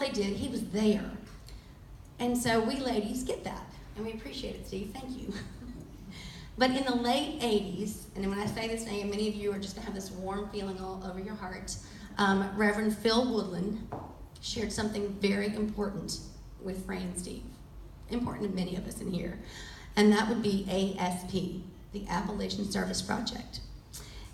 they did, he was there. And so we ladies get that, and we appreciate it, Steve. Thank you. But in the late 80s, and when I say this name, many of you are just going to have this warm feeling all over your heart, Reverend Phil Woodland shared something very important with Fran and Steve, important to many of us in here, and that would be ASP, the Appalachian Service Project.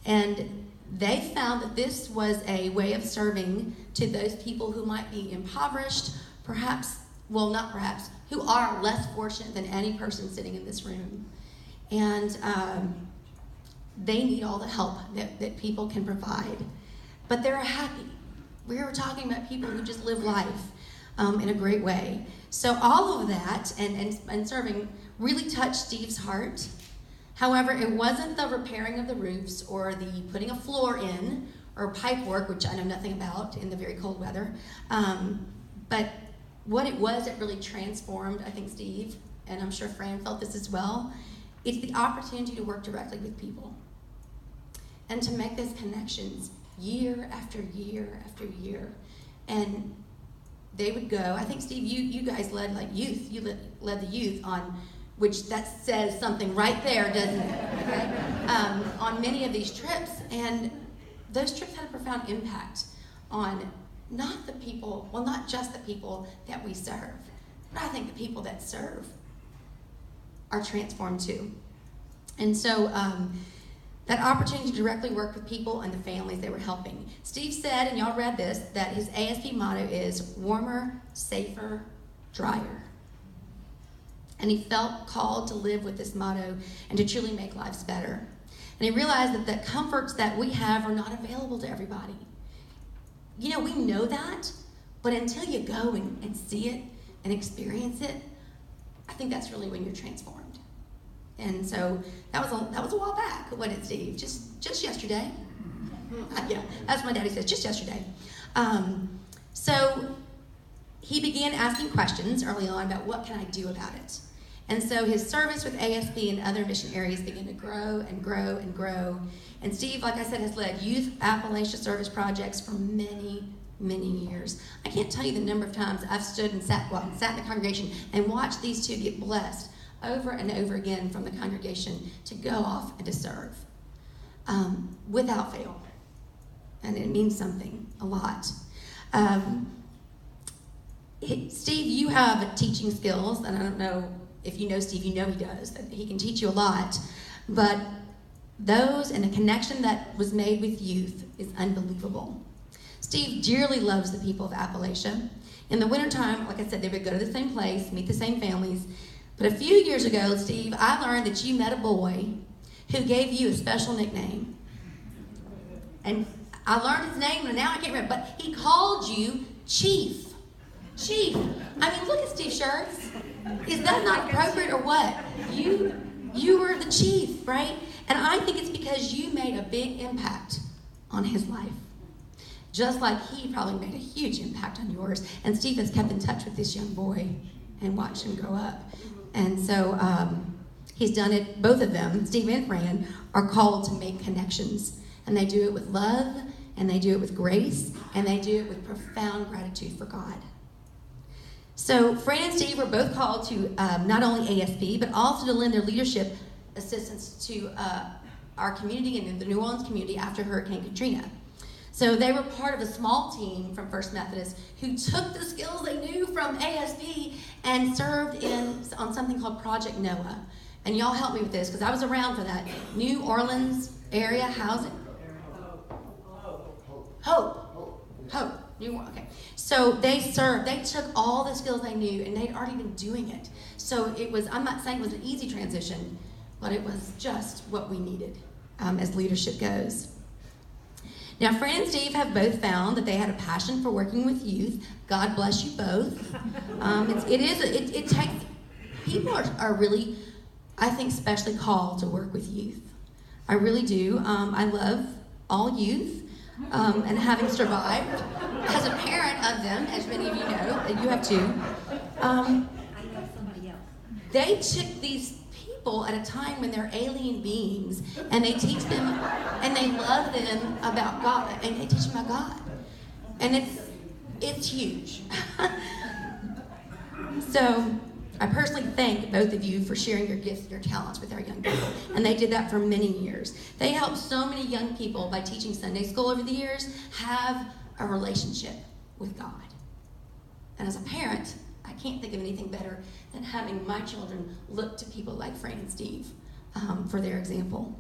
And they found that this was a way of serving to those people who might be impoverished, perhaps, well, not perhaps, who are less fortunate than any person sitting in this room. And they need all the help that people can provide. But they're happy. We were talking about people who just live life in a great way. So all of that and serving really touched Steve's heart. However, it wasn't the repairing of the roofs or the putting a floor in or pipe work, which I know nothing about in the very cold weather. But what it was that really transformed, I think, Steve, and I'm sure Fran felt this as well, it's the opportunity to work directly with people and to make those connections year after year after year. And they would go, I think, Steve, you guys led like youth. You led the youth on, which that says something right there, doesn't it? Okay? On many of these trips. And those trips had a profound impact on not the people, well, not just the people that we serve, but I think the people that serve are transformed too. And so that opportunity to directly work with people and the families they were helping. Steve said, and y'all read this, that his ASP motto is warmer, safer, drier. And he felt called to live with this motto and to truly make lives better. And he realized that the comforts that we have are not available to everybody. You know, we know that, but until you go and see it and experience it, I think that's really when you're transformed. And so that was a while back, wasn't it, Steve? Just yesterday. Yeah, that's what my daddy says, just yesterday. So he began asking questions early on about what can I do about it. And so his service with ASP and other mission areas began to grow and grow and grow. And Steve, like I said, has led youth Appalachia service projects for many, many years. I can't tell you the number of times I've stood and sat in the congregation and watched these two get blessed over and over again from the congregation to go off and to serve without fail. And it means something, a lot. Steve, you have teaching skills, and I don't know if you know Steve, you know he does, that he can teach you a lot. But those and the connection that was made with youth is unbelievable. Steve dearly loves the people of Appalachia. In the wintertime, like I said, they would go to the same place, meet the same families. But a few years ago, Steve, I learned that you met a boy who gave you a special nickname. And I learned his name, and now I can't remember, but he called you Chief. Chief. I mean, look at Steve Shurtz. Is that not appropriate or what? You were the chief, right? And I think it's because you made a big impact on his life. Just like he probably made a huge impact on yours. And Steve has kept in touch with this young boy and watched him grow up. And so he's done it, both of them, Steve and Fran, are called to make connections. And they do it with love, and they do it with grace, and they do it with profound gratitude for God. So Fran and Steve were both called to not only ASP, but also to lend their leadership assistance to our community and the New Orleans community after Hurricane Katrina. So they were part of a small team from First Methodist who took the skills they knew from ASP and served on something called Project Noah. And y'all help me with this, because I was around for that. New Orleans area housing. Hope. Okay. So they took all the skills they knew, and they'd already been doing it. So it was, I'm not saying it was an easy transition, but it was just what we needed as leadership goes. Now, Fran and Steve have both found that they had a passion for working with youth. God bless you both. It takes, people are really, I think, specially called to work with youth. I really do. I love all youth. And having survived as a parent of them, as many of you know, and you have too, I know somebody else. They took these people at a time when they're alien beings, and they teach them, and they love them about God, and they teach them about God. And It's huge. So I personally thank both of you for sharing your gifts and your talents with our young people. And they did that for many years. They helped so many young people by teaching Sunday school over the years have a relationship with God. And as a parent, I can't think of anything better than having my children look to people like Fran and Steve for their example.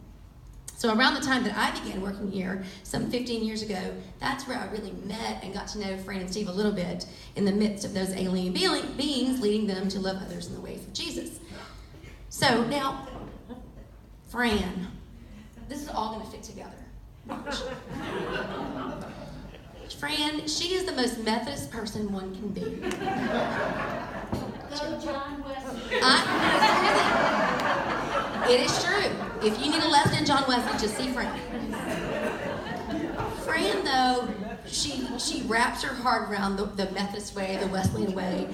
So around the time that I began working here, some 15 years ago, that's where I really met and got to know Fran and Steve a little bit in the midst of those alien beings leading them to love others in the ways of Jesus. So now, Fran, this is all going to fit together. Watch. Fran, she is the most Methodist person one can be. Go John Wesley. It is true. If you need a lesson in John Wesley, just see Fran. Fran, though, she wraps her heart around the Methodist way, the Wesleyan way.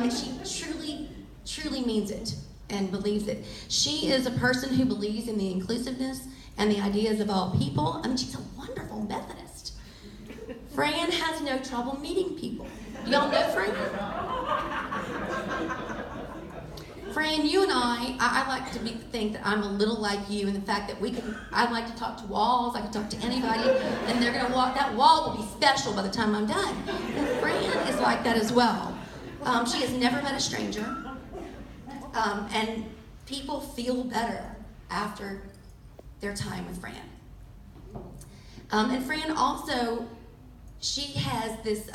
She truly means it and believes it. She is a person who believes in the inclusiveness and the ideas of all people. She's a wonderful Methodist. Fran has no trouble meeting people. Y'all know Fran? Fran, you and I like to think that I'm a little like you in the fact that I like to talk to walls, I can talk to anybody, and they're going to walk, that wall will be special by the time I'm done. And Fran is like that as well. She has never met a stranger, and people feel better after their time with Fran. And Fran also, she has this,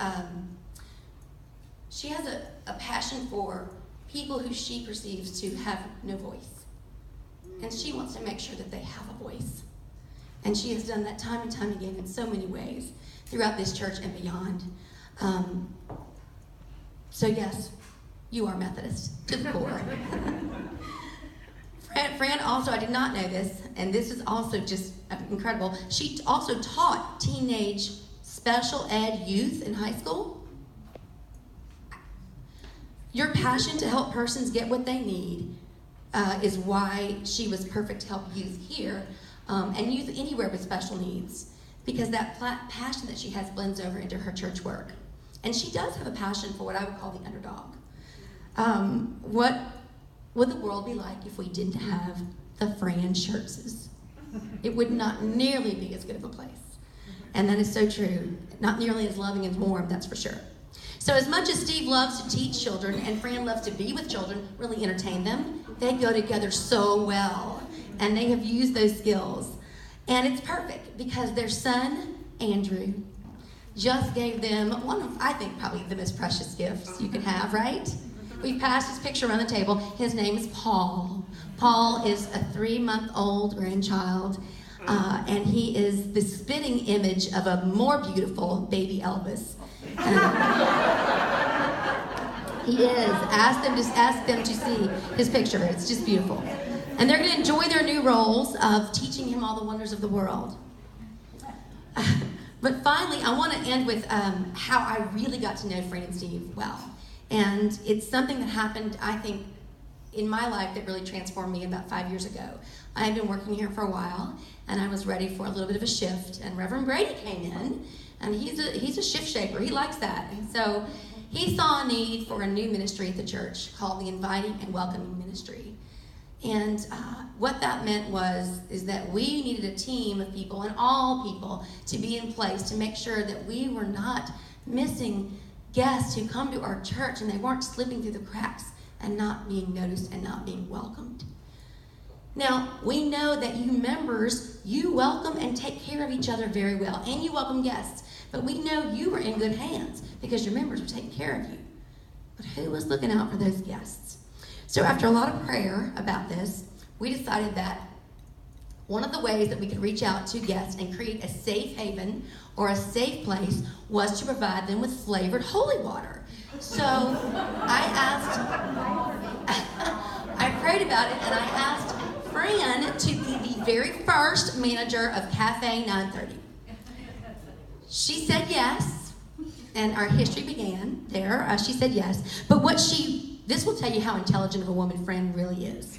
she has a passion for people who she perceives to have no voice. And she wants to make sure that they have a voice. And she has done that time and time again in so many ways throughout this church and beyond. So yes, you are Methodist to the core. Fran also, I did not know this, and this is also just incredible. She also taught teenage special ed youth in high school. Your passion to help persons get what they need is why she was perfect to help youth here and youth anywhere with special needs, because that passion that she has blends over into her church work. And she does have a passion for what I would call the underdog. What would the world be like if we didn't have the Fran Shurtzes? It would not nearly be as good of a place. And that is so true. Not nearly as loving and warm, that's for sure. So as much as Steve loves to teach children and Fran loves to be with children, really entertain them, they go together so well. And they have used those skills. And it's perfect because their son, Andrew, just gave them one of, I think, probably the most precious gifts you could have, right? We've passed his picture around the table. His name is Paul. Paul is a 3-month-old grandchild. And he is the spitting image of a more beautiful baby Elvis. He is. Ask them to see his picture. It's just beautiful. And they're going to enjoy their new roles of teaching him all the wonders of the world. But finally, I want to end with how I really got to know Fran and Steve well. And it's something that happened, I think, in my life that really transformed me about 5 years ago. I had been working here for a while, and I was ready for a little bit of a shift. And Reverend Brady came in, and he's a shift shaper. He likes that. And so he saw a need for a new ministry at the church called the Inviting and Welcoming Ministry. And what that meant is that we needed a team of people, and all people, to be in place to make sure that we were not missing guests who come to our church and they weren't slipping through the cracks and not being noticed and not being welcomed. Now, we know that you members, you welcome and take care of each other very well, and you welcome guests. But we know you were in good hands because your members were taking care of you. But who was looking out for those guests? So after a lot of prayer about this, we decided that one of the ways that we could reach out to guests and create a safe haven or a safe place was to provide them with flavored holy water. So I prayed about it, and I asked Fran to be the very first manager of Cafe 930. She said yes, and our history began there. She said yes, but this will tell you how intelligent of a woman Fran really is.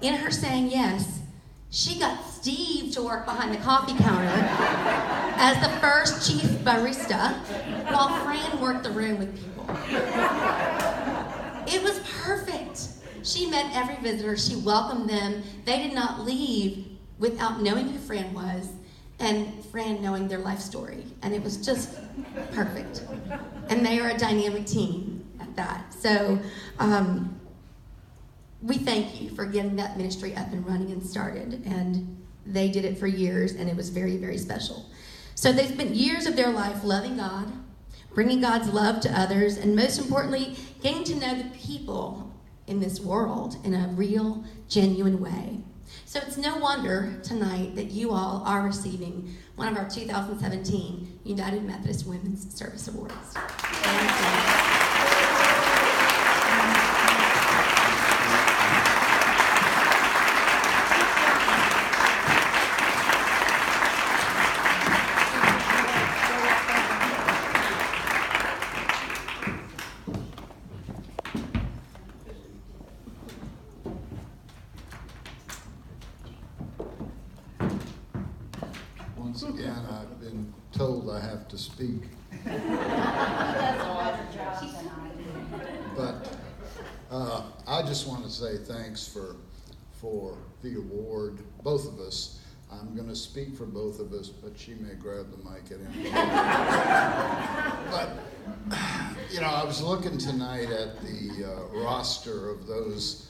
In her saying yes, She got Steve to work behind the coffee counter as the first chief barista, while Fran worked the room with people. It was perfect. She met every visitor. She welcomed them. They did not leave without knowing who Fran was and Fran knowing their life story. And it was just perfect. And they are a dynamic team at that. So we thank you for getting that ministry up and running and started. And they did it for years, and it was very, very special. So they spent years of their life loving God, bringing God's love to others, and most importantly, getting to know the people in this world in a real, genuine way. So it's no wonder tonight that you all are receiving one of our 2017 United Methodist Women's Service Awards. Thank you. Once again, I've been told I have to speak. But I just want to say thanks for the award, both of us. I'm going to speak for both of us, but she may grab the mic at any moment. But, you know, I was looking tonight at the roster of those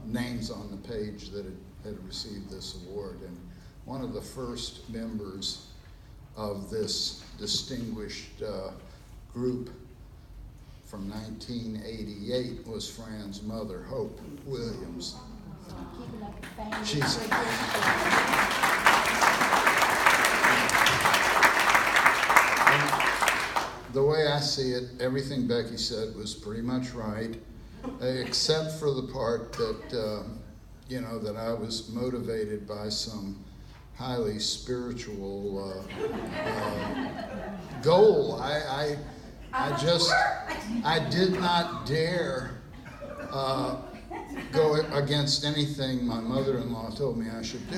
names on the page that had received this award, and one of the first members of this distinguished group from 1988 was Fran's mother, Hope Williams. She's the way I see it, everything Becky said was pretty much right, except for the part that that I was motivated by some highly spiritual goal. I did not dare go against anything my mother-in-law told me I should do.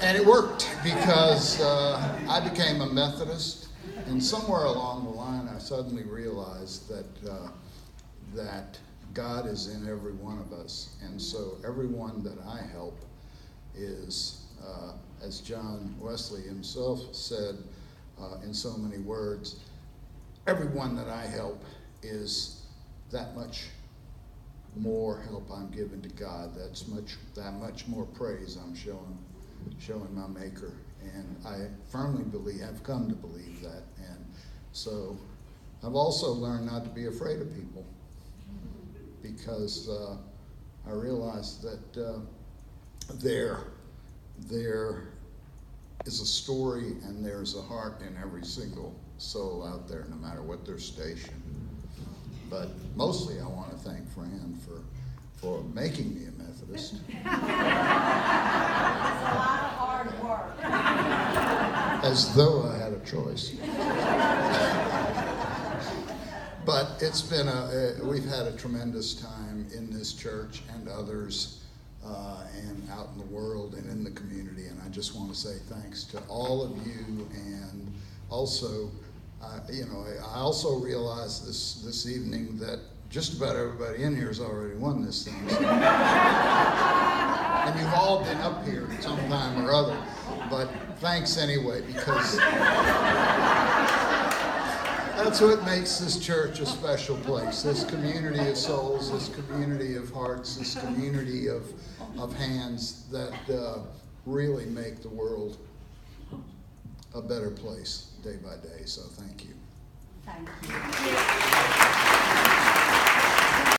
And it worked because I became a Methodist, and somewhere along the line I suddenly realized that God is in every one of us, and so everyone that I help is, as John Wesley himself said in so many words, everyone that I help is that much more help I'm giving to God. That much more praise I'm showing my Maker, and I firmly have come to believe that. And so I've also learned not to be afraid of people, because I realize that there is a story and there's a heart in every single soul out there, no matter what their station. But mostly I want to thank Fran for making me a Methodist. It's a lot of hard work. As though I had a choice. But it's been we've had a tremendous time in this church and others, and out in the world and in the community. And I just want to say thanks to all of you. And also, I also realized this evening that just about everybody in here has already won this thing. So. And you've all been up here sometime or other. But thanks anyway, because that's what makes this church a special place. This community of souls, this community of hearts, this community of hands that really make the world a better place day by day. So thank you. Thank you.